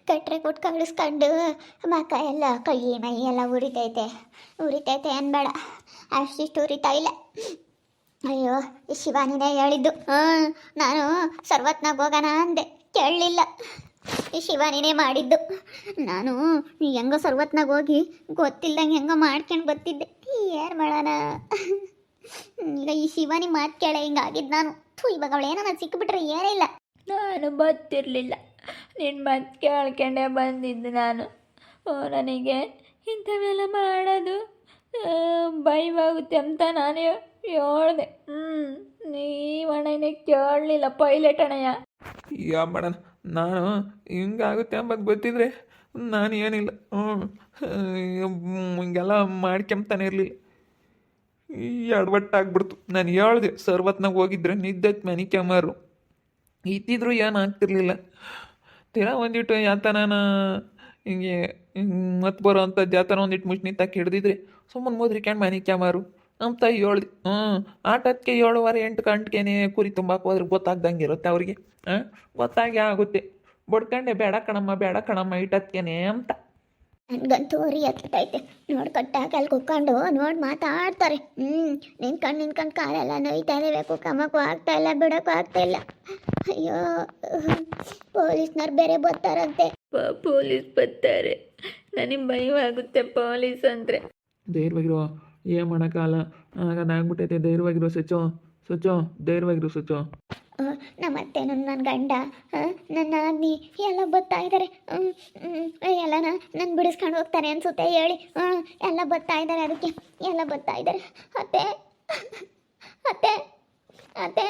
ಕಟ್ರೆ ಕೊಟ್ಟು ಕಳಿಸ್ಕೊಂಡು ಮಕ್ಕ ಎಲ್ಲ ಕೈ ಮೈ ಎಲ್ಲ ಉರಿತೈತೆ ಅನ್ಬೇಡ, ಅಷ್ಟಿಷ್ಟು ಉರಿತಾ ಇಲ್ಲ. ಅಯ್ಯೋ ಈ ಶಿವಾನಿನೇ ಹೇಳಿದ್ದು. ನಾನು ಸರ್ವತ್ನಾಗ ಹೋಗೋಣ ಅಂದೆ, ಕೇಳಲಿಲ್ಲ. ಈ ಶಿವಾನಿನೇ ಮಾಡಿದ್ದು. ನಾನು ಹೆಂಗೋ ಸರ್ವತ್ನಾಗ ಹೋಗಿ ಗೊತ್ತಿಲ್ದಂಗೆ ಹೆಂಗೋ ಮಾಡ್ಕೊಂಡು ಬರ್ತಿದ್ದೆ. ಏನು ಮಾಡೋಣ, ಈಗ ಈ ಶಿವಾನಿ ಮಾತು ಕೇಳ ಹಿಂಗಾಗಿದ್ದು ನಾನು. ಇವಾಗ ಅವಳೇನೋ ನಾನು ಸಿಕ್ಕಿಬಿಟ್ರೆ ಏನೇ ಇಲ್ಲ. ನಾನು ಗೊತ್ತಿರಲಿಲ್ಲ, ನಿನ್ನ ಮಾತು ಕೇಳ್ಕೊಂಡೆ ಬಂದಿದ್ದು ನಾನು. ನನಗೆ ಇಂಥವೆಲ್ಲ ಮಾಡೋದು ಭಯವಾಗುತ್ತೆ ಅಂತ ನಾನು ಹೇಳ್ದೆ. ನೀವಣ್ಣನೇ ಕೇಳಲಿಲ್ಲ, ಪೈಲಟ್ ಅಣ್ಣಯ್ಯ. ಯಾ ಮಾಡೋಣ, ನಾನು ಹಿಂಗಾಗುತ್ತೆ ಅಂಬದು ಗೊತ್ತಿದ್ರೆ ನಾನು ಏನಿಲ್ಲ ಹಿಂಗೆಲ್ಲ ಮಾಡ್ಕೊಂತಾನೆ ಇರಲಿಲ್ಲ. ಎಡವಟ್ಟಾಗ್ಬಿಡ್ತು. ನಾನು ಹೇಳ್ದೆ ಸರ್ವತ್ನಾಗ ಹೋಗಿದ್ರೆ ನಿದ್ದೈತೆ ಮನೆ ಕೆಮಾರು ಇದ್ದಿದ್ರು ಏನು ಆಗ್ತಿರ್ಲಿಲ್ಲ. ತೀರಾ ಒಂದಿಟ್ಟು ಯಾತನ ಹಿಂಗೆ ಮತ್ತೆ ಬರೋ ಅಂಥದ್ದು ಯಾತನ ಒಂದಿಟ್ಟು ಮುಷ್ಣಿ ತಾಕಿ ಹಿಡ್ದಿದ್ರೆ ಸುಮ್ಮನೆ ಮುದ್ರಿಕ್ಯಾಂಡು ಮನೆ ಕ್ಯಾಮಾರು ಅಂತ ಹೇಳ್ದೆ. ಆಟಕ್ಕೆ 7:15 8 ಗಂಟೆಗೆ ಕುರಿ ತುಂಬಾಕೆ ಹೋದ್ರೆ ಗೊತ್ತಾಗ್ದಂಗೆ ಇರುತ್ತೆ ಅವ್ರಿಗೆ. ಗೊತ್ತಾಗೆ ಆಗುತ್ತೆ. ಬಡ್ಕಂಡೆ ಬೇಡ ಕಣಮ್ಮ ಇಟ್ಟತ್ಕೇನೆ ಅಂತ. ನನಗಂತೂ ಉರಿ ಹತ್ತೈತೆ. ನೋಡಿ ಕಟ್ಟಾಕ ಅಲ್ಲಿ ಕುತ್ಕೊಂಡು ನೋಡಿ ಮಾತಾಡ್ತಾರೆ. ನಿನ್ಕಂಡು ಕಾಲೆಲ್ಲ ನೋಯ್ತಾ ಇದ್ದಾವೆ, ಕುಕ್ಕಮ್ಮಕ್ಕೂ ಆಗ್ತಾ ಇಲ್ಲ, ಬಿಡೋಕ್ಕೂ ಆಗ್ತಾ ಇಲ್ಲ. ಅಯ್ಯೋ, ಪೊಲೀಸ್ನವ್ರು ಬೇರೆ ಬರ್ತಾರಂತೆ. ಪೊಲೀಸ್ ಬರ್ತಾರೆ, ನನಗೆ ಭಯವಾಗುತ್ತೆ ಪೊಲೀಸ್ ಅಂದರೆ. ಧೈರ್ಯವಾಗಿರೋ, ಏನು ಮಾಡೋಕ್ಕಾಗಲ್ಲ, ಅದಾಗ್ಬಿಟ್ಟೈತೆ. ಧೈರ್ಯವಾಗಿರೋ ಸ್ವಚ್ಛ ಧೈರ್ಯವಾಗಿರೋ ಸ್ವಚ್ಛ. ನಮ್ಮ ಅತ್ತೆ ನನ್ನ ಗಂಡ ನನ್ನ ಅಗ್ನಿ ಎಲ್ಲ ಬರ್ತಾ ಇದ್ದಾರೆ. ಎಲ್ಲ ನನ್ನ ಬಿಡಿಸ್ಕೊಂಡು ಹೋಗ್ತಾರೆ ಅನ್ಸುತ್ತೆ ಹೇಳಿ. ಎಲ್ಲ ಬರ್ತಾ ಇದ್ದಾರೆ, ಅದಕ್ಕೆ ಎಲ್ಲ ಬರ್ತಾ ಇದ್ದಾರೆ. ಅತ್ತೆ ಅತ್ತೆ ಅತ್ತೆ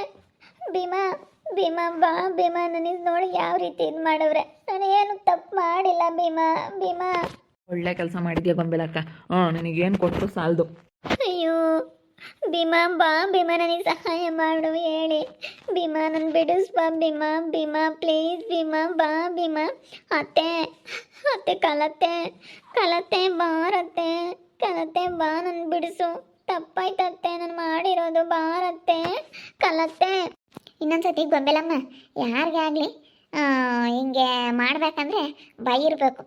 ಭೀಮಾ ಬಾ ಭೀಮಾ, ನನಗೆ ನೋಡಿ ಯಾವ ರೀತಿ ಇದು ಮಾಡವ್ರೆ. ನಾನೇನು ತಪ್ಪು ಮಾಡಿಲ್ಲ ಭೀಮಾ. ಒಳ್ಳೆ ಕೆಲಸ ಮಾಡಿದ್ಯಾ ಗೊಂಬೆಲಕ್ಕ. ನನಗೇನು ಕೊಟ್ಟರು ಸಾಲದು. ಅಯ್ಯೋ ಭೀಮಾ ಬಾ ಭೀಮಾ, ನನಗೆ ಸಹಾಯ ಮಾಡು ಹೇಳಿ ಭೀಮಾ, ನನ್ನ ಬಿಡಿಸ್ಬಾ ಭೀಮಾ ಪ್ಲೀಸ್ ಭೀಮಾ, ಬಾ ಭೀಮಾ. ಅತ್ತೆ ಕಲತೆ ಬಾರತ್ತೆ, ಕಲತೆ ಬಾ, ನನ್ನ ಬಿಡಿಸು. ತಪ್ಪಾಯ್ತತ್ತೆ ನಾನು ಮಾಡಿರೋದು, ಬಾರತ್ತೆ ಕಲತೆ. ಇನ್ನೊಂದ್ಸತಿ ಗೊಂಬೆಲಮ್ಮ ಯಾರಿಗೇ ಆಗಲಿ ಹಿಂಗೆ ಮಾಡ್ಬೇಕಂದ್ರೆ ಭಯ ಇರಬೇಕು.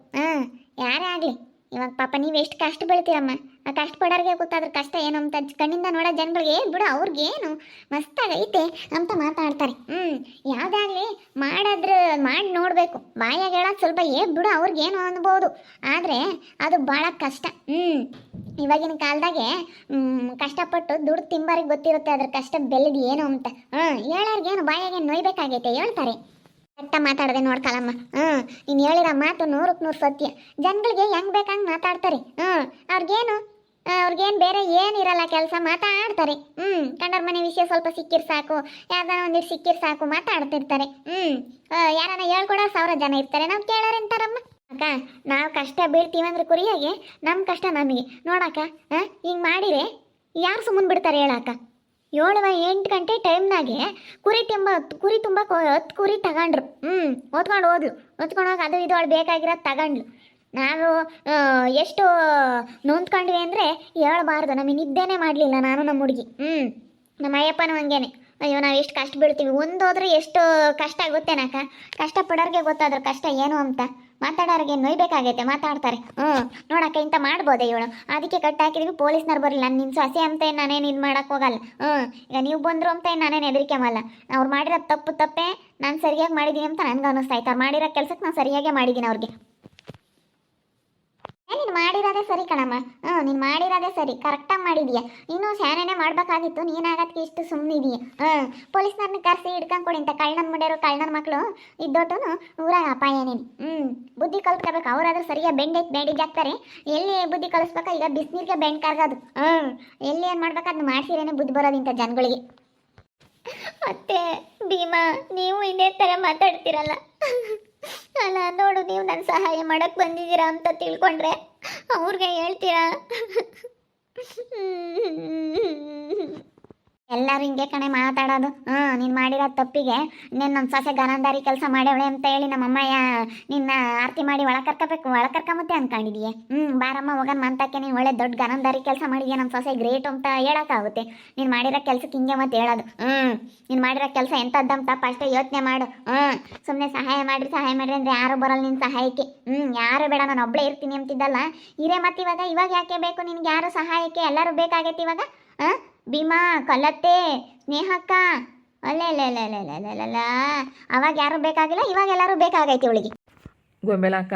ಯಾರೇ ಆಗಲಿ, ಇವಾಗ ಪಾಪ ನೀವು ಎಷ್ಟು ಕಷ್ಟ ಬೀಳ್ತೀರಮ್ಮ, ಆ ಕಷ್ಟ ಪಡೋರಿಗೆ ಗೊತ್ತಾದ್ರೆ ಕಷ್ಟ ಏನು ಅಂತ ಕಣ್ಣಿಂದ ನೋಡೋ ಜನಗಳಿಗೆ ಬಿಡು, ಅವ್ರಿಗೇನು ಮಸ್ತಾಗೈತೆ ಅಂತ ಮಾತಾಡ್ತಾರೆ. ಯಾವುದಾಗಲಿ ಮಾಡಿ ನೋಡಬೇಕು. ಬಾಯಾಗ ಹೇಳೋದು ಸ್ವಲ್ಪ ಬಿಡು ಅವ್ರಿಗೇನು ಅನ್ಬೋದು, ಆದರೆ ಅದು ಭಾಳ ಕಷ್ಟ. ಇವಾಗಿನ ಕಾಲದಾಗೆ ಕಷ್ಟಪಟ್ಟು ದುಡ್ಡು ತಿಂಬಾರಿಗೆ ಗೊತ್ತಿರುತ್ತೆ ಅದ್ರ ಕಷ್ಟ ಬೆಲೆದು ಏನು ಅಂತ. ಹೇಳೋರ್ಗೇನು ಬಾಯಾಗೆ ನೋಯ್ಬೇಕಾಗೈತೆ ಹೇಳ್ತಾರೆ. ಕರೆಕ್ಟ ಮಾತಾಡದೆ ನೋಡ್ಕಲಮ್ಮ. ನೀನು ಹೇಳಿರೋ ಮಾತು 100ಕ್ಕೆ 100 ಸತ್ಯ. ಜನಗಳಿಗೆ ಹೆಂಗೆ ಬೇಕಂಗೆ ಮಾತಾಡ್ತಾರೆ. ಅವ್ರಿಗೇನು ಬೇರೆ ಏನಿರಲ್ಲ, ಕೆಲಸ ಮಾತಾಡ್ತಾರೆ. ಕಂಡರ ಮನೆ ವಿಷಯ ಸ್ವಲ್ಪ ಸಿಕ್ಕಿರ್ ಸಾಕು, ಯಾವ್ದಾರ ಒಂದಿಟ್ಟು ಸಿಕ್ಕಿರ್ ಸಾಕು ಮಾತಾಡ್ತಿರ್ತಾರೆ. ಯಾರನ್ನ ಹೇಳ್ಕೊಡೋ 1000 ಜನ ಇರ್ತಾರೆ, ನಾವು ಕೇಳೋರಂತಾರಮ್ಮ. ಅಕ್ಕ, ನಾವು ಕಷ್ಟ ಬೀಳ್ತೀವಂದ್ರೆ ಕುರಿಯಾಗೆ ನಮ್ಮ ಕಷ್ಟ ನಮಗೆ ನೋಡಕ್ಕ. ಹಿಂಗೆ ಮಾಡಿರೆ ಯಾರು ಸುಮ್ಮನೆ ಬಿಡ್ತಾರೆ ಹೇಳಕ್ಕ? 7-8 ಗಂಟೆ ಟೈಮ್ನಾಗೆ ಕುರಿ ತುಂಬಕ್ಕೆ 10 ಕುರಿ ತಗೊಂಡ್ರು. ಹೊತ್ಕೊಂಡು ಹೋಗಿ ಅದು ಇದು ಅವಳು ಬೇಕಾಗಿರೋದು ತಗೊಂಡ್ಲು. ನಾವು ಎಷ್ಟು ನೊಂದ್ಕೊಂಡ್ವಿ ಅಂದರೆ ಹೇಳ್ಬಾರ್ದು. ನಮಗೆ ನಿದ್ದೆನೇ ಮಾಡಲಿಲ್ಲ ನಾನು ನಮ್ಮ ಹುಡುಗಿ. ನಮ್ಮ ಅಯ್ಯಪ್ಪನೂ ಹಂಗೇನೆ. ಅಯ್ಯೋ, ನಾವು ಎಷ್ಟು ಕಷ್ಟ ಬೀಳ್ತೀವಿ, ಒಂದೋದ್ರೆ ಎಷ್ಟು ಕಷ್ಟ ಆಗುತ್ತೇನಕ್ಕ. ಕಷ್ಟಪಡೋರಿಗೆ ಗೊತ್ತಾದ್ರೆ ಕಷ್ಟ ಏನು ಅಂತ. ಮಾತಾಡೋರಿಗೆ ನೋಯ್ಬೇಕಾಗೈತೆ, ಮಾತಾಡ್ತಾರೆ. ನೋಡಕ್ಕ ಇಂಥ ಮಾಡ್ಬೋದೆ ಇವಳು, ಅದಕ್ಕೆ ಕಟ್ಟಾಕಿದ್ವಿ. ಪೊಲೀಸ್ನವ್ರು ಬರಲಿಲ್ಲ, ನಾನು ನಿಮ್ಮ ಸೊಸೆ ಅಂತ ನಾನೇನು ಇದು ಮಾಡೋಕ್ಕೆ ಹೋಗಲ್ಲ. ಈಗ ನೀವು ಬಂದರು ಅಂತ ನಾನೇನು ಹೆದರಿಕೆಮಲ್ಲ. ಅವ್ರು ಮಾಡಿರೋ ತಪ್ಪೇ, ನಾನು ಸರಿಯಾಗಿ ಮಾಡಿದ್ದೀನಿ ಅಂತ ನನಗೆ ಅನ್ನಿಸ್ತಾ ಇತ್ತು. ಅವ್ರು ಮಾಡಿರೋ ಕೆಲಸಕ್ಕೆ ನಾನು ಸರಿಯಾಗೇ ಮಾಡಿದ್ದೀನಿ ಅವ್ರಿಗೆ. ನೀನು ಮಾಡಿರೋದೇ ಸರಿ ಕಣಮ್ಮ. ನೀನು ಮಾಡಿರೋದೇ ಸರಿ, ಕರೆಕ್ಟಾಗಿ ಮಾಡಿದೀಯ. ಇನ್ನೂ ಶಾನೆನೇ ಮಾಡ್ಬೇಕಾಗಿತ್ತು, ನೀನಾಗಕ್ಕೆ ಇಷ್ಟು ಸುಮ್ಮನಿದೀಯ. ಪೊಲೀಸ್ನವ್ರನ್ನ ಕರೆಸಿ ಹಿಡ್ಕೊಂಡು ಕೊಡಿ ಇಂಥ ಕಳ್ಳನ ಮುಂಡೆಯರು ಕಳ್ಳನ ಮಕ್ಕಳು ಇದ್ದೋಟು ಊರಾಗ ಅಪಾಯ ನೀನು. ಬುದ್ಧಿ ಕಲ್ತ್ಕೋಬೇಕು. ಅವರಾದ್ರೂ ಸರಿಯಾಗಿ ಬೆಂಡಿಗೆ ಹಾಕ್ತಾರೆ. ಎಲ್ಲಿ ಬುದ್ಧಿ ಕಲಿಸ್ಬೇಕಾ? ಈಗ ಬಿಸಿನೀರಿಗೆ ಬೆಂಡ್ ಕರ್ಗೋದು. ಎಲ್ಲಿ ಏನು ಮಾಡ್ಬೇಕು ಅದನ್ನ ಮಾಡ್ಸಿರೇನೆ ಬುದ್ಧಿ ಬರೋದು ಇಂಥ ಜನಗಳಿಗೆ. ಮತ್ತೆ ಭೀಮಾ, ನೀವು ಇದೇ ಥರ ಮಾತಾಡ್ತೀರಲ್ಲ. ಅಲ್ಲ ನೋಡು, ನೀವು ನನ್ನ ಸಹಾಯ ಮಾಡಕ್ಕೆ ಬಂದಿದ್ದೀರಾ ಅಂತ ತಿಳ್ಕೊಂಡ್ರೆ ಅವ್ರಿಗೆ ಹೇಳ್ತೀರಾ? ಎಲ್ಲರೂ ಹಿಂಗೆ ಕಣೆ ಮಾತಾಡೋದು. ನೀನು ಮಾಡಿರೋ ತಪ್ಪಿಗೆ ನೀನು ನಮ್ಮ ಸೊಸೆ ಗನಂದಾರಿ ಕೆಲಸ ಮಾಡ್ಯವಳೆ ಅಂತ ಹೇಳಿ ನಮ್ಮಮ್ಮ ನಿನ್ನ ಆರತಿ ಮಾಡಿ ಒಳ ಕರ್ಕೊಂಬತ್ತೆ ಅನ್ಕೊಂಡಿದೀಯ. ಬಾರಮ್ಮ ಹೋಗೋಣ ಮಂತಕ್ಕೆ, ನೀನು ಒಳ್ಳೆ ದೊಡ್ಡ ಗನಂದಾರಿ ಕೆಲಸ ಮಾಡಿದ್ಯಾ, ನಮ್ಮ ಸೊಸೆ ಗ್ರೇಟ್ ಅಂತ ಹೇಳೋಕ್ಕಾಗುತ್ತೆ. ನೀನು ಮಾಡಿರೋ ಕೆಲಸಕ್ಕೆ ಹಿಂಗೆ ಮತ್ತೆ ಹೇಳೋದು. ನೀನು ಮಾಡಿರೋ ಕೆಲಸ ಎಂಥದ್ದಮ್ಮ ತಪ್ಪ ಅಷ್ಟೇ ಯೋಚನೆ ಮಾಡು. ಸುಮ್ಮನೆ ಸಹಾಯ ಮಾಡ್ರಿ ಅಂದರೆ ಯಾರು ಬರಲ್ಲ ನಿನ್ನ ಸಹಾಯಕ್ಕೆ. ಯಾರು ಬೇಡ, ನಾನು ಒಬ್ಬಳೇ ಇರ್ತೀನಿ ಅಂತಿದ್ದಲ್ಲ. ಇರೇ ಮತ್ತೆ ಇವಾಗ ಯಾಕೆ ಬೇಕು ನಿನ್ಗೆ ಯಾರು ಸಹಾಯಕ್ಕೆ? ಎಲ್ಲರೂ ಬೇಕಾಗೈತಿ ಇವಾಗ. ಭೀಮಾ, ಕಲತ್ತೆ, ಸ್ನೇಹಕ್ಕ, ಅಲ್ಲ ಅವಾಗ ಯಾರು ಬೇಕಾಗಿಲ್ಲ, ಇವಾಗ ಎಲ್ಲರೂ ಬೇಕಾಗೈತಿ ಅವಳಿಗೆ. ಗೊಂಬೆಲಕ್ಕ,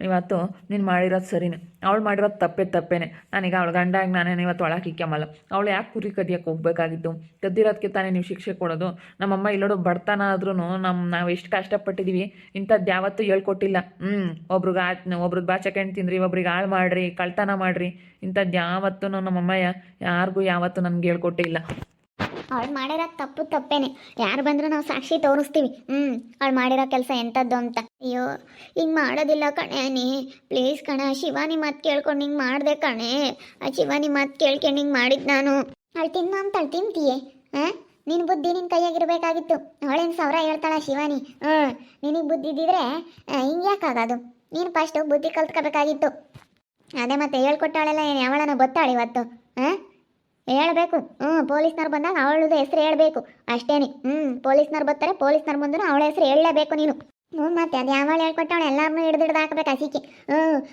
ಇವತ್ತು ನೀನು ಮಾಡಿರೋದು ಸರಿನೇ. ಅವಳು ಮಾಡಿರೋದು ತಪ್ಪೇನೆ. ನಾನೀಗ ಅವಳು ಗಂಡಾಗಿ ನಾನೇನು ಇವತ್ತು ಒಳಗೆ ಇಕ್ಕಮ್ಮಲ್ಲ. ಅವಳು ಯಾಕೆ ಕುರಿ ಕದಿಯಕ್ಕೆ ಹೋಗ್ಬೇಕಾಗಿತ್ತು? ಕದ್ದಿರೋದಕ್ಕೆ ತಾನೇ ನೀವು ಶಿಕ್ಷೆ ಕೊಡೋದು. ನಮ್ಮಮ್ಮ ಇಲ್ಲೋಡು ಬಡತನ ಆದ್ರೂ ನಾವು ಎಷ್ಟು ಕಷ್ಟಪಟ್ಟಿದ್ದೀವಿ, ಇಂಥದ್ದು ಯಾವತ್ತೂ ಹೇಳ್ಕೊಟ್ಟಿಲ್ಲ. ಒಬ್ರಿಗೆ ಬಾಚಕೊಂಡು ತಿಂದ್ರಿ, ಒಬ್ರಿಗೆ ಹಾಳು ಮಾಡಿರಿ, ಕಳ್ತನ ಮಾಡಿರಿ, ಇಂಥದ್ದು ಯಾವತ್ತೂ ನಮ್ಮಮ್ಮ ಯಾರಿಗೂ ಯಾವತ್ತೂ ನನಗೆ ಹೇಳ್ಕೊಟ್ಟಿಲ್ಲ. ಅವಳು ಮಾಡಿರೋ ತಪ್ಪೇನೆ. ಯಾರು ಬಂದರೂ ನಾವು ಸಾಕ್ಷಿ ತೋರಿಸ್ತೀವಿ. ಅವಳು ಮಾಡಿರೋ ಕೆಲಸ ಎಂಥದ್ದು ಅಂತ. ಅಯ್ಯೋ, ಹಿಂಗೆ ಮಾಡೋದಿಲ್ಲ ಕಣೆ ನೀ, ಪ್ಲೀಸ್ ಕಣ. ಶಿವಾನಿ ಮಾತು ಕೇಳ್ಕೊಂಡು ಹಿಂಗೆ ಮಾಡಿದೆ ಕಣೆ. ಆ ಶಿವಾನಿ ಮಾತು ಕೇಳ್ಕೊಂಡು ಹಿಂಗೆ ಮಾಡಿದ್ದು ನಾನು. ಅವಳು ತಿನ್ನು ಅಂತ ಅವಳು ತಿಂತೀಯೇ? ನಿನ್ನ ಬುದ್ಧಿ ನಿನ್ನ ಕೈಯಾಗಿರ್ಬೇಕಾಗಿತ್ತು. ಅವಳೇನು 1000 ಹೇಳ್ತಾಳ ಶಿವಾನಿ. ನಿನಗೆ ಬುದ್ಧಿ ಇದ್ದಿದ್ರೆ ಹಿಂಗೆ ಯಾಕಾಗೋದು? ನೀನು ಫಸ್ಟು ಬುದ್ಧಿ ಕಲ್ತ್ಕೋಬೇಕಾಗಿತ್ತು. ಅದೇ ಮತ್ತೆ ಹೇಳ್ಕೊಟ್ಟಾಳೆಲ್ಲ ಏನು ಯಾವಳನ ಗೊತ್ತಾಳೆ ಇವತ್ತು? ಹೇಳ್ಬೇಕು. ಪೊಲೀಸ್ನವ್ರು ಬಂದಾಗ ಅವಳದು ಹೆಸರು ಹೇಳ್ಬೇಕು ಅಷ್ಟೇನೆ. ಪೊಲೀಸ್ನವ್ರು ಬರ್ತಾರೆ, ಪೊಲೀಸ್ನವ್ರು ಬಂದ್ರು ಅವಳ ಹೆಸರು ಹೇಳಲೇಬೇಕು ನೀನು. ಮತ್ತೆ ಅದು ಯಾವಳು ಹೇಳ್ಕೊಟ್ಟವಳು ಎಲ್ಲರನ್ನೂ ಹಿಡ್ದು ಹಾಕ್ಬೇಕು ಹಸಿಕೆ.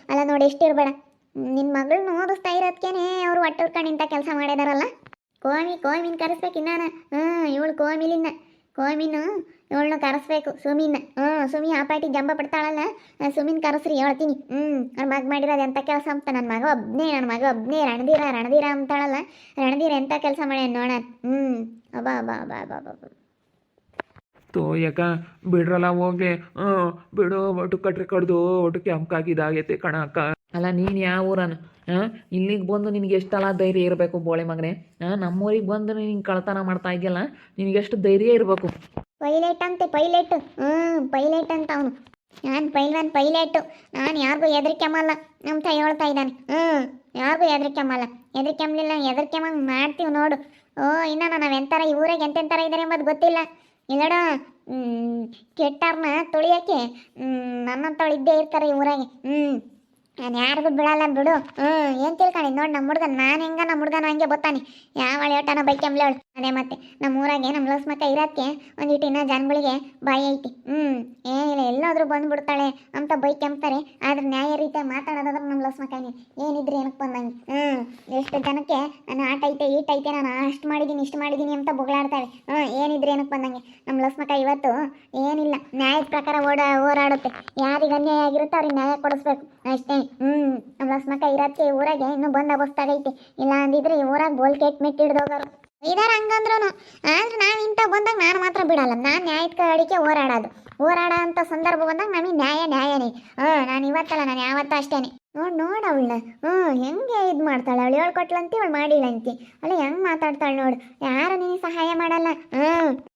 ಅಲ್ಲ ನೋಡಿ, ಎಷ್ಟಿರಬೇಡ. ನಿನ್ನ ಮಗಳನ್ನ ಓದಿಸ್ತಾ ಇರೋದಕ್ಕೇನೆ ಅವರು ಒಟ್ಟುರ್ಕೊಂಡು ಇಂಥ ಕೆಲಸ ಮಾಡಿದಾರಲ್ಲ. ಕೋಮಿನ ಕರೆಸ್ಬೇಕು ಇನ್ನಾನ. ಇವಳು ಕೋಮಿನ ಇವಳನ್ನ ಕರೆಸ್ಬೇಕು. ಸುಮಿ ಆ ಪಾಟಿ ಜಂಬ ಪಡ್ತಾಳಲ್ಲ, ಸುಮಿನ್ ಕರೆಸ್ರಿ ಹೇಳ್ತೀನಿ. ಅವ್ರ ಮಗ ಮಾಡಿರೋದು ಎಂಥ ಕೆಲಸ ಅಂತ. ನನ್ನ ಮಗ ಒಬ್ಬನೇ ರಣಧೀರ ಅಂತಾಳಲ್ಲ. ರಣಧೀರ ಎಂಥ ಕೆಲಸ ಮಾಡ್ಯಾನ ನೋಡ. ಅಬ್ಬಾ ತೋ ಯಾಕ ಬಿಡ್ರಲ್ಲ ಹೋಗ್ಲಿ. ಬಿಡು, ಒಟ್ಟು ಕಟ್ರೆ ಕಡ್ದು ಒಟ್ಟು ಕೆಂಪಾಗಿದಾಗೈತೆ ಕಣಕ್ಕ. ಅಲ್ಲ, ನೀನು ಯಾವ ಊರನು? ಇಲ್ಲಿಗೆ ಬಂದು ನಿನಗೆ ಎಷ್ಟೆಲ್ಲ ಧೈರ್ಯ ಇರಬೇಕು ಬೋಳೆ ಮಗನೇ. ನಮ್ಮೂರಿಗೆ ಬಂದು ನೀನು ಕಳ್ತನ ಮಾಡ್ತಾ ಇದೆಯಲ್ಲ, ನಿನಗೆಷ್ಟು ಧೈರ್ಯ ಇರಬೇಕು. ಪೈಲಟ್ ಅಂತ ಅವನು. ನಾನು ಪೈಲಟ್ಟು. ನಾನು ಯಾರಿಗೂ ಹೆದರಿಕೆಂಬಲ್ಲ ಅಂತ ಹೇಳ್ತಾ ಇದ್ದಾನೆ. ಯಾರಿಗೂ ಹೆದರಿಕೆಂಬಲಿಲ್ಲ. ಹೆದರಿಕೆಂಬ ಮಾಡ್ತೀವಿ ನೋಡು. ಇನ್ನ ನಾವು ಎಂಥರ ಈ ಊರಾಗ ಎಂತೆಂಥರ ಇದ್ದಾರೆ ಎಂಬುದು ಗೊತ್ತಿಲ್ಲ. ಇಲ್ಲಡ, ಕೆಟ್ಟಾರನ್ನ ತೊಳಿಯೋಕ್ಕೆ ನನ್ನಂತವಳು ಇದ್ದೇ ಇರ್ತಾರೆ ಈ ಊರಾಗೆ. ನಾನು ಯಾರಿಗೂ ಬಿಡಲ್ಲ ಬಿಡು. ಏನು ತಿಳ್ಕೊಂಡಿದ್ದು ನೋಡಿ ನಮ್ಮ ಹುಡ್ಗನ. ನಾನು ನಮ್ಮ ಹುಡ್ಗನ ಹಂಗೆ ಗೊತ್ತಾನೆ. ಯಾವಳು ಹೇಳ್ತಾನ ಬೈಕೆಂಬ್ಲವಳು. ಅದೇ ಮತ್ತೆ ನಮ್ಮ ಊರಾಗೆ ನಮ್ಮ ಲಕ್ಷ್ಮಕ್ಕ ಇರೋಕ್ಕೆ ಒಂದಿಟ್ಟು ಇನ್ನೂ ಜನಗಳಿಗೆ ಬಾಯಿ ಐತಿ. ಏನಿಲ್ಲ, ಎಲ್ಲಾದರೂ ಬಂದ್ಬಿಡ್ತಾಳೆ ಅಂತ ಬೈಕೆಂಬ್ತಾರೆ. ಆದ್ರೆ ನ್ಯಾಯ ರೀತಿಯಾಗಿ ಮಾತಾಡೋದಾದ್ರೆ ನಮ್ಮ ಲಕ್ಷ್ಮಕ್ಕನೇ ಏನಿದ್ರಿ ಏನಕ್ಕೆ ಬಂದಂಗೆ. ಎಷ್ಟು ಜನಕ್ಕೆ ನಾನು ಆಟ ಐತೆ ಈಟ್ ಐತೆ, ನಾನು ಅಷ್ಟು ಮಾಡಿದ್ದೀನಿ ಇಷ್ಟು ಮಾಡಿದ್ದೀನಿ ಅಂತ ಬೊಗಳಾಡ್ತಾಳೆ. ಏನಿದ್ರಿ ಏನಕ್ಕೆ ಬಂದಂಗೆ. ನಮ್ಮ ಲಕ್ಷ್ಮಕ್ಕ ಇವತ್ತು ಏನಿಲ್ಲ, ನ್ಯಾಯದ ಪ್ರಕಾರ ಹೋರಾಡುತ್ತೆ. ಯಾರಿಗೆ ಅನ್ಯಾಯ ಆಗಿರುತ್ತೋ ಅವ್ರಿಗೆ ನ್ಯಾಯ ಕೊಡಿಸ್ಬೇಕು ಅಷ್ಟೇ. ನಮ್ಮ ಲಕ್ಷ್ಮಕ್ಕ ಇರೋದಕ್ಕೆ ಊರಾಗೆ ಇನ್ನೂ ಬಂದೋಬಸ್ತಾಗೈತಿ. ಇಲ್ಲ ಅಂದಿದ್ರೆ ಈ ಊರಾಗ ಬೋಲ್ ಕೆಟ್ ಮೆಟ್ಟಿಡ್ದೋಗರು ಇದಾರ ಹಂಗಂದ್ರೂ. ಆದ್ರೆ ನಾನು ಇಂಥ ಬಂದಾಗ ನಾನು ಮಾತ್ರ ಬಿಡಲ್ಲ. ನಾನು ನ್ಯಾಯದ ಕಡೆಗೆ ಹೋರಾಡೋ ಅಂತ ಸಂದರ್ಭ ಬಂದಾಗ ನಮಗೆ ನ್ಯಾಯನೇ. ನಾನು ಇವತ್ತಲ್ಲ, ನಾನು ಯಾವತ್ತೂ ಅಷ್ಟೇನೆ. ನೋಡು ಅವಳನ್ನ. ಹೆಂಗೆ ಇದು ಮಾಡ್ತಾಳೆ ಅವಳು. ಹೇಳ್ಕೊಟ್ಲಂತಿ ಅವಳು ಮಾಡಿಲ್ಲಂತಿ. ಅಲ್ಲ ಹೆಂಗೆ ಮಾತಾಡ್ತಾಳೆ ನೋಡು. ಯಾರು ನಿನಗೆ ಸಹಾಯ ಮಾಡಲ್ಲ.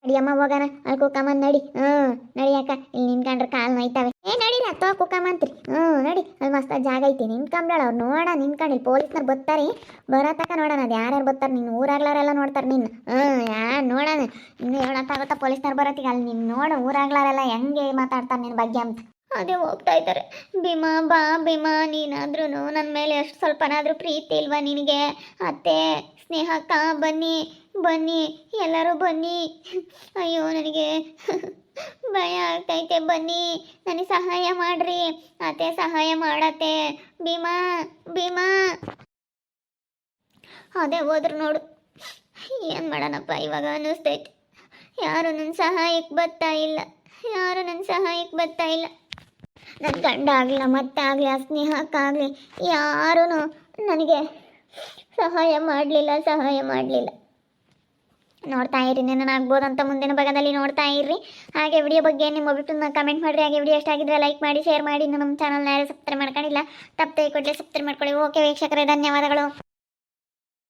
ನಡಿಯಮ್ಮ ಹೋಗೋಣ. ಅಲ್ಲಿ ಕುಕ್ಕಮ್ಮನ್ ನಡಿ. ನಡಿಯಕ್ಕ, ಇಲ್ಲಿ ನಿನ್ಕಂಡ್ರೆ ಕಾಲು ನೋಯ್ತಾವೆ. ನಡೀರಿ ಅಥವಾ ಕುಕ್ಕಮ್ಮಂತ್ರಿ. ನಡಿ, ಅಲ್ಲಿ ಮಸ್ತ ಜಾಗ ಐತಿ. ನಿನ್ಕಂಬ್ಳಾಳ ಅವ್ರು ನೋಡ. ನಿನ್ಕಂಡು ಇಲ್ಲಿ ಪೊಲೀಸ್ನವ್ರು ಬರ್ತಾರೆ. ಬರತಕ್ಕ ನೋಡೋಣ ಅದು ಯಾರ್ಯಾರು ಬರ್ತಾರೆ. ನಿನ್ನ ಊರಾಗ್ಲಾರೆಲ್ಲ ನೋಡ್ತಾರೆ ನಿನ್ನ. ಯಾರು ನೋಡೋಣ. ಇನ್ನು ಹೇಳೋಕ್ಕಾಗುತ್ತಾ ಪೊಲೀಸ್ನವ್ರು ಬರತ್ತೀಗ. ಅಲ್ಲಿ ನಿನ್ನ ನೋಡು ಊರಾಗ್ಲಾರೆಲ್ಲ ಹೆಂಗೆ ಮಾತಾಡ್ತಾರೆ ನಿನ್ನ ಬಗ್ಗೆ ಅಂತ. ಅದೇ ಹೋಗ್ತಾ ಇದ್ದಾರೆ. ಭೀಮಾ, ನೀನಾದ್ರೂ ನನ್ನ ಮೇಲೆ ಅಷ್ಟು ಸ್ವಲ್ಪನಾದರೂ ಪ್ರೀತಿ ಇಲ್ವಾ ನಿನಗೆ? ಅತ್ತೆ, ಸ್ನೇಹಕ್ಕ, ಬನ್ನಿ ಎಲ್ಲರೂ ಬನ್ನಿ. ಅಯ್ಯೋ, ನನಗೆ ಭಯ ಆಗ್ತೈತೆ. ಬನ್ನಿ, ನನಗೆ ಸಹಾಯ ಮಾಡ್ರಿ. ಅತ್ತೆ, ಸಹಾಯ ಮಾಡತ್ತೆ. ಭೀಮಾ ಅದೇ ಹೋದ್ರು ನೋಡು. ಏನು ಮಾಡೋಣಪ್ಪ ಇವಾಗ ಅನ್ನಿಸ್ತೈತೆ. ಯಾರು ನನ್ನ ಸಹಾಯಕ್ಕೆ ಬರ್ತಾ ಇಲ್ಲ. ನನ್ನ ಗಂಡ ಆಗಲಿ, ಮತ್ತೆ ಆಗಲಿ, ಆ ಸ್ನೇಹಕ್ಕಾಗಲಿ ಯಾರೂ ನನಗೆ ಸಹಾಯ ಮಾಡಲಿಲ್ಲ. ನೋಡ್ತಾ ಇರಿ, ನನ್ನ ಆಗ್ಬೋದಂತ ಮುಂದಿನ ಭಾಗದಲ್ಲಿ ನೋಡ್ತಾ ಇರ್ರಿ. ಹಾಗೆ ವಿಡಿಯೋ ಬಗ್ಗೆ ನಿಮ್ಮ ಒಬ್ಬಟ್ಟು ಕಮೆಂಟ್ ಮಾಡಿರಿ. ಹಾಗೆ ವಿಡಿಯೋ ಎಷ್ಟಾಗಿದ್ರೆ ಲೈಕ್ ಮಾಡಿ, ಶೇರ್ ಮಾಡಿ. ನಮ್ಮ ಚಾನಲ್ನ ಯಾರು ಸಬ್ಸ್ಕ್ರೈಬ್ ಮಾಡ್ಕೊಂಡಿಲ್ಲ ತಪ್ಪದೆ ಕೊಡಲಿ ಸಬ್ಸ್ಕ್ರೈಬ್ ಮಾಡ್ಕೊಳ್ಳಿ. ಓಕೆ ವೀಕ್ಷಕರೇ, ಧನ್ಯವಾದಗಳು.